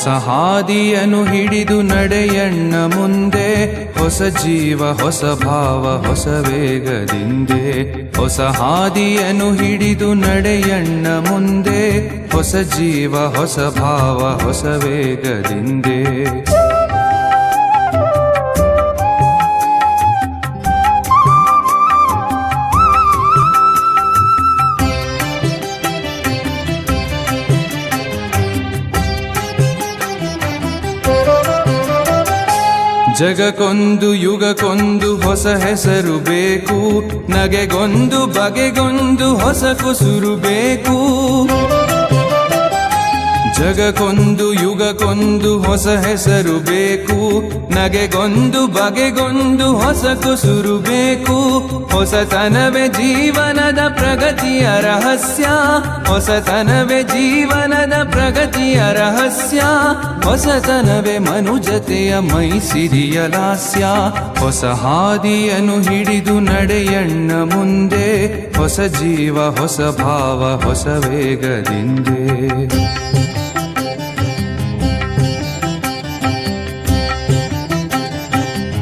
ಹೊಸ ಹಾದಿಯನ್ನು ಹಿಡಿದು ನಡೆಯಣ್ಣ ಮುಂದೆ, ಹೊಸ ಜೀವ ಹೊಸ ಭಾವ ಹೊಸ ವೇಗದಿಂದೆ. ಹೊಸ ಹಾದಿಯನ್ನು ಹಿಡಿದು ನಡೆಯಣ್ಣ ಮುಂದೆ, ಹೊಸ ಜೀವ ಹೊಸ ಭಾವ ಹೊಸ ವೇಗದಿಂದೆ. ಜಗಕ್ಕೊಂದು ಯುಗಕ್ಕೊಂದು ಹೊಸ ಹೆಸರು ಬೇಕು, ನಗೆಗೊಂದು ಬಗೆಗೊಂದು ಹೊಸ ಕುಸುರು ಬೇಕು. ಜಗಕ್ಕೊಂದು ಯುಗಕ್ಕೊಂದು ಹೊಸ ಹೆಸರು ಬೇಕು, ನಗೆಗೊಂದು ಬಗೆಗೊಂದು ಹೊಸ ಕುಸುರು ಬೇಕು. ಹೊಸತನವೇ ಜೀವನದ ಪ್ರಗತಿಯ ರಹಸ್ಯ, ಹೊಸತನವೇ ಜೀವನದ ಪ್ರಗತಿಯ ರಹಸ್ಯ. ಹೊಸತನವೇ ಮನುಜತೆಯ ಮೈಸಿರಿಯ ಲಾಸ್ಯ. ಹೊಸ ಹಾದಿಯನ್ನು ಹಿಡಿದು ನಡೆಯಣ್ಣ ಮುಂದೆ, ಹೊಸ ಜೀವ ಹೊಸ ಭಾವ ಹೊಸ ವೇಗದಿಂದೆ.